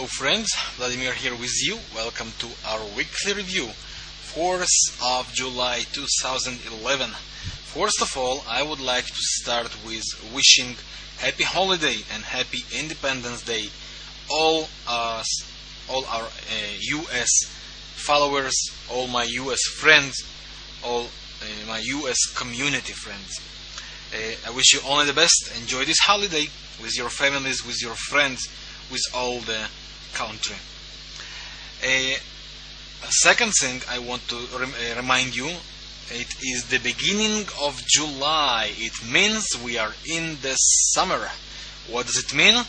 Hello friends, Vladimir here with you. Welcome to our weekly review, 4th of July 2011. First of all, I would like to start with wishing happy holiday and happy Independence Day all our US followers, all my US friends, all my US community friends. I wish you only the best. Enjoy this holiday with your families, with your friends, with all the country. A second thing I want to remind you, it is the beginning of July. It means we are in the summer. What does it mean?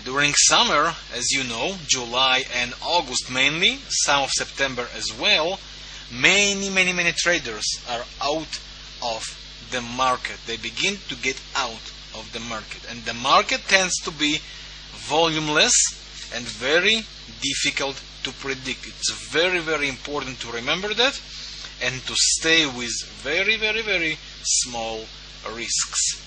During summer, as you know, July and August mainly, some of September as well, many traders are out of the market. They begin to get out of the market, and the market tends to be volumeless and very difficult to predict. It's very important to remember that and to stay with very small risks.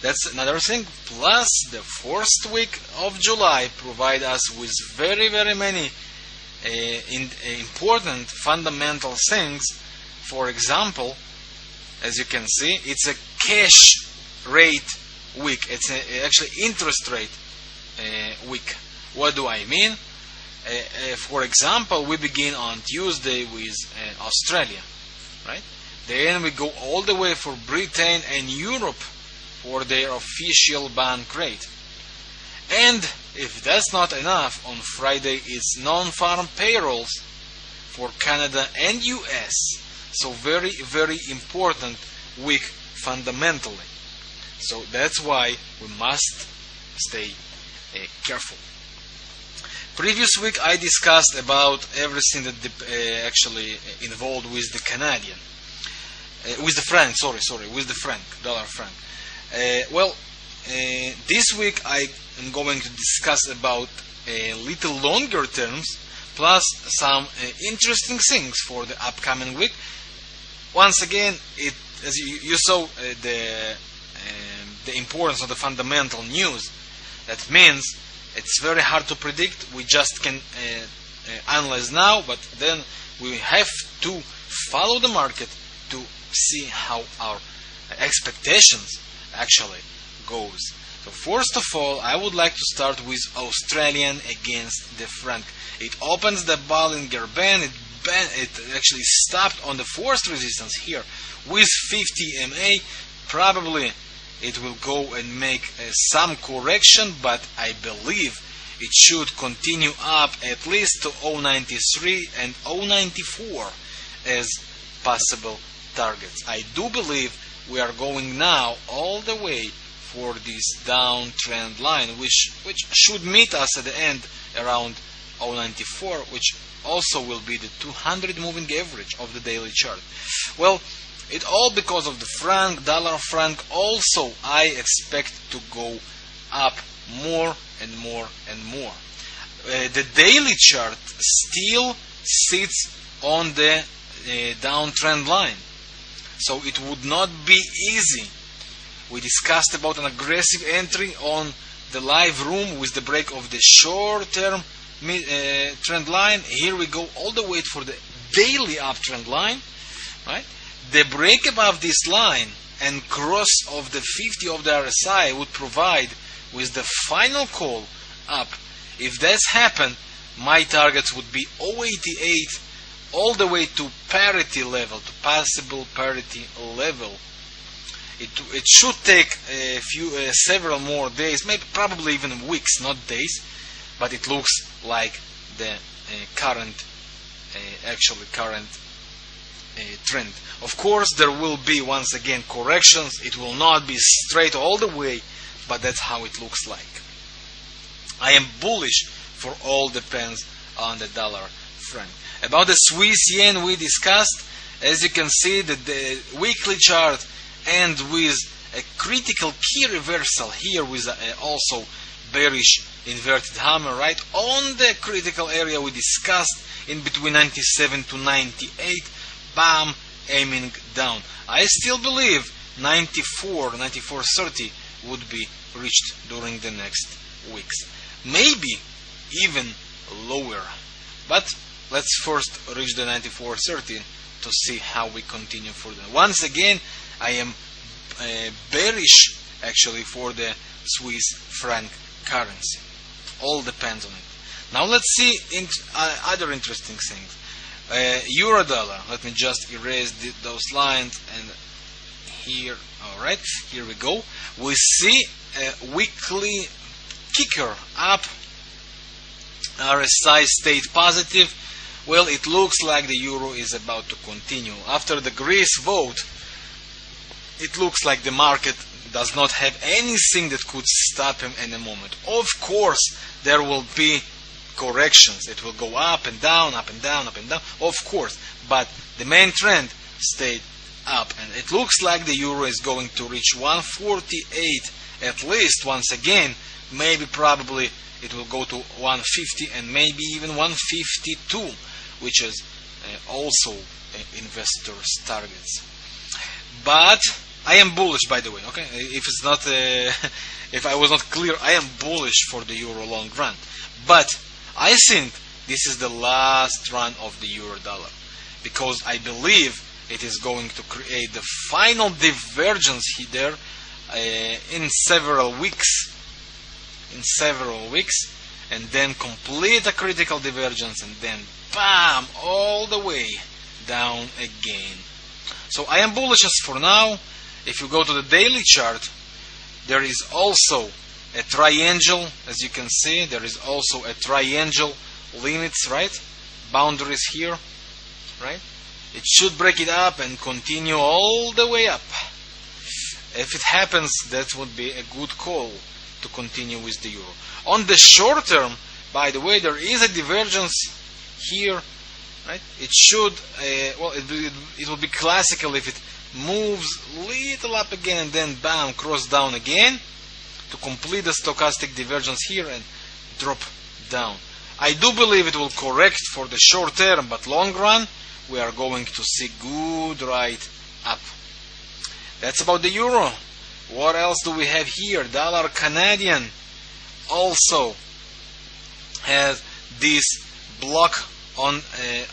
That's another thing. Plus, the first week of July provide us with very many important fundamental things. For example, as you can see, it's a cash rate week. It's actually interest rate week. What do I mean? For example, we begin on Tuesday with Australia, right? Then we go all the way for Britain and Europe for their official bank rate. And if that's not enough, on Friday it's non-farm payrolls for Canada and US. So very important week fundamentally. So that's why we must stay careful. Previous week I discussed about everything that actually involved with the Canadian, with the franc. With the franc, dollar franc. This week I am going to discuss about a little longer terms, plus some interesting things for the upcoming week. Once again, as you saw the importance of the fundamental news. That means it's very hard to predict. We just can analyze now, but then we have to follow the market to see how our expectations actually goes. So first of all, I would like to start with Australian against the franc. It opens the Bollinger Band. It actually stopped on the first resistance here with 50 MA. Probably it will go and make some correction, but I believe it should continue up at least to 0.93 and 0.94 as possible targets. I do believe we are going now all the way for this downtrend line, which should meet us at the end around 0.94, which also will be the 200 moving average of the daily chart. Well, it all because of the franc, dollar franc. Also, I expect to go up more and more. The daily chart still sits on the downtrend line, so it would not be easy. We discussed about an aggressive entry on the live room with the break of the short-term trend line. Here we go all the way for the daily uptrend line, right? The break above this line and cross of the 50 of the RSI would provide with the final call up. If that's happened, my targets would be 0.88 all the way to parity level, to possible parity level. It should take several more days, maybe probably even weeks, not days, but it looks like the current trend. Of course, there will be once again corrections. It will not be straight all the way, but that's how it looks like. I am bullish for all depends on the dollar franc. About the Swiss yen we discussed. As you can see, the weekly chart ends with a critical key reversal here with also bearish inverted hammer right on the critical area we discussed in between 97 to 98. Bam, aiming down. I still believe 94.30 would be reached during the next weeks. Maybe even lower. But let's first reach the 94.13 to see how we continue further. Once again, I am bearish actually for the Swiss franc currency. All depends on it. Now let's see other interesting things. Euro dollar. Let me just erase those lines, and here, alright, here we go. We see a weekly kicker up. RSI stayed positive. Well, it looks like the euro is about to continue. After the Greece vote, it looks like the market does not have anything that could stop him in a moment. Of course, there will be corrections. It will go up and down, up and down, up and down, of course. But the main trend stayed up. And it looks like the euro is going to reach 148 at least once again. Maybe probably it will go to 150 and maybe even 152, which is also investors' targets. But I am bullish, by the way. Okay, if it's not, if I was not clear, I am bullish for the euro long run. But I think this is the last run of the euro dollar, because I believe it is going to create the final divergence here in several weeks. And then complete a critical divergence, and then bam, all the way down again. So I am bullish as for now. If you go to the daily chart, there is also a triangle, as you can see. There is also a triangle limits, right? Boundaries here, right? It should break it up and continue all the way up. If it happens, that would be a good call to continue with the euro. On the short term, by the way, there is a divergence here, right? It should, well, it will be classical if it moves little up again and then bam, cross down again to complete the stochastic divergence here and drop down. I do believe it will correct for the short term, but long run, we are going to see good ride up. That's about the euro. What else do we have here? Dollar Canadian also has this block on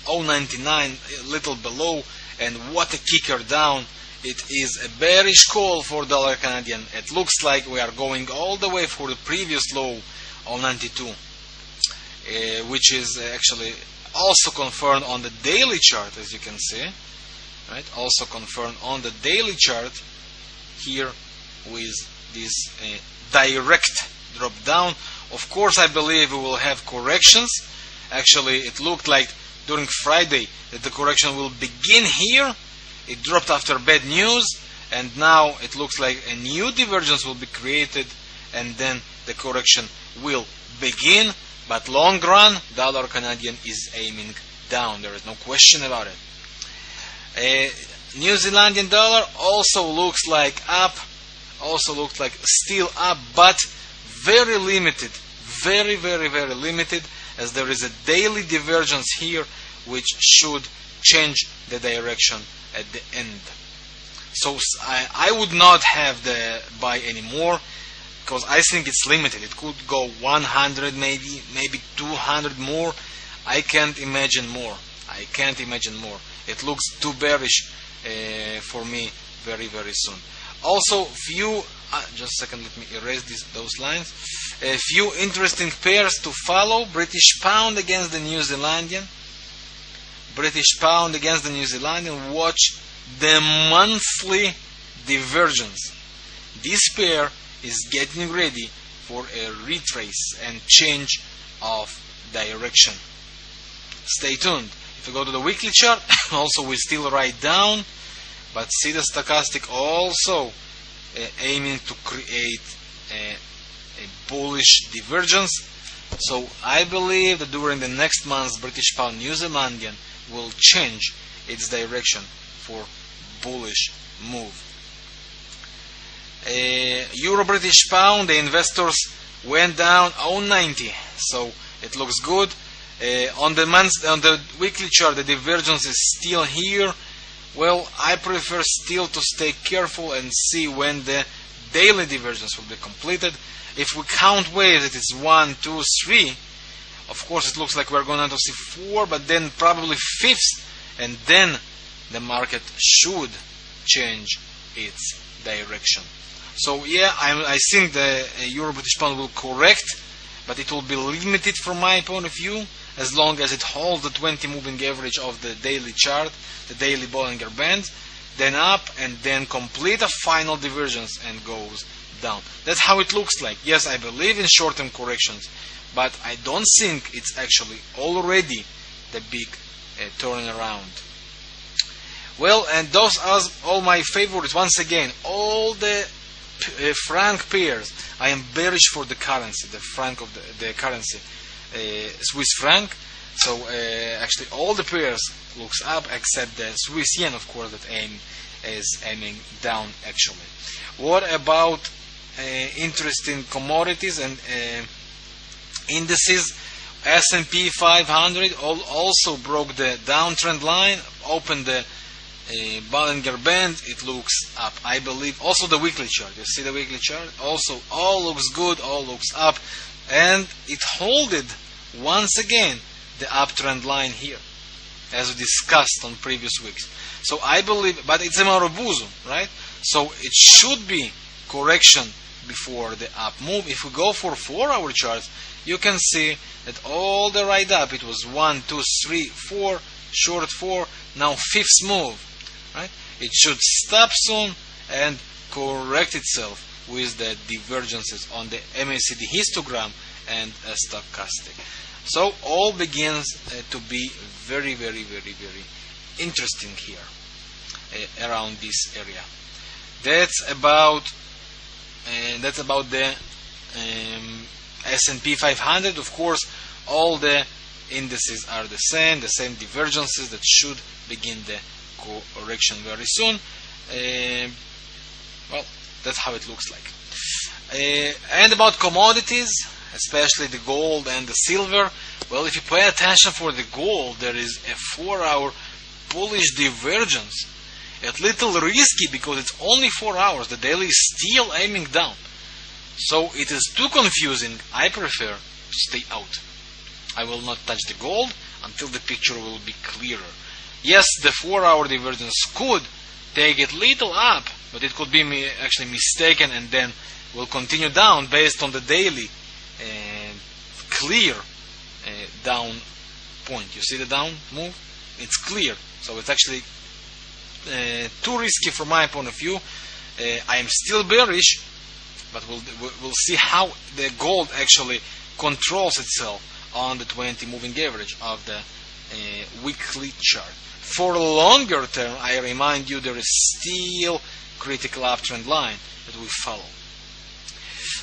0.99, a little below, and what a kicker down. It is a bearish call for dollar Canadian. It looks like we are going all the way for the previous low of 92, which is actually also confirmed on the daily chart, as you can see, right? Also confirmed on the daily chart here with this direct drop down. Of course, I believe we will have corrections. Actually, it looked like during Friday that the correction will begin here. It dropped after bad news, and now it looks like a new divergence will be created, and then the correction will begin. But long run, dollar Canadian is aiming down. There is no question about it. New Zealandian dollar also looks like up. Also looks like still up, but very limited. Very limited, as there is a daily divergence here which should change the direction at the end. So I would not have the buy anymore, because I think it's limited. It could go 100, maybe 200 more. I can't imagine more. It looks too bearish for me very soon. Also, few just a second, let me erase those lines. A few interesting pairs to follow: British pound against the New Zealandian. Watch the monthly divergence. This pair is getting ready for a retrace and change of direction. Stay tuned. If you go to the weekly chart, also we still ride down, but see the stochastic also aiming to create a bullish divergence. So I believe that during the next month's British pound New Zealandian will change its direction for bullish move. Euro British pound, the investors went down 0.90, so it looks good. On the weekly chart, the divergence is still here. Well, I prefer still to stay careful and see when the daily divergence will be completed. If we count waves, it is 1, 2, 3. Of course, it looks like we're going to C4, but then probably 5th, and then the market should change its direction. So yeah, I think the Euro British Pound will correct, but it will be limited from my point of view, as long as it holds the 20 moving average of the daily chart, the daily Bollinger Band, then up, and then complete a final divergence and goes down. That's how it looks like. Yes, I believe in short-term corrections, but I don't think it's actually already the big turnaround. Well, and those are all my favorites. Once again, all the franc pairs, I am bearish for the currency, the franc of the currency, Swiss franc. So actually all the pairs looks up except the Swiss yen, of course, that is aiming down actually. What about interesting commodities and indices? S&P 500 also broke the downtrend line, opened the Bollinger Band. It looks up, I believe. Also the weekly chart, you see the weekly chart, also all looks good, all looks up, and it holded once again the uptrend line here, as we discussed on previous weeks. So I believe, but it's a Marubozu, right? So it should be correction before the up move. If we go for 4-hour charts, you can see that all the ride up, it was 1, 2, 3, 4, short 4, now 5th move, right? It should stop soon and correct itself with the divergences on the MACD histogram and stochastic. So all begins to be very, very, very, very interesting here around this area. That's about the S&P 500. Of course, all the indices are the same divergences that should begin the correction very soon. Well, that's how it looks like. And about commodities, especially the gold and the silver. Well, if you pay attention for the gold, there is a 4-hour bullish divergence. A little risky because it's only 4 hours. The daily is still aiming down. So it is too confusing. I prefer to stay out. I will not touch the gold until the picture will be clearer. Yes, the 4-hour divergence could take it little up, but it could be actually mistaken and then will continue down based on the daily clear down point. You see the down move? It's clear. So it's actually too risky from my point of view. I am still bearish, but we'll see how the gold actually controls itself on the 20 moving average of the weekly chart. For longer term, I remind you, there is still critical uptrend line that we follow.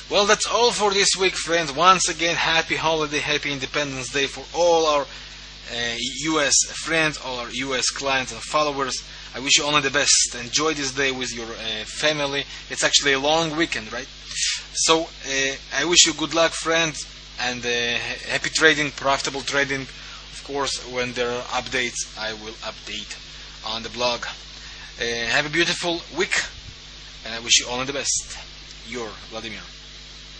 Well, that's all for this week, friends. Once again, happy holiday, happy Independence Day for all our US friends, all our US clients and followers. I wish you only the best. Enjoy this day with your family. It's actually a long weekend, right? So I wish you good luck, friends, and happy trading, profitable trading. Of course, when there are updates, I will update on the blog. Have a beautiful week, and I wish you only the best. Your Vladimir.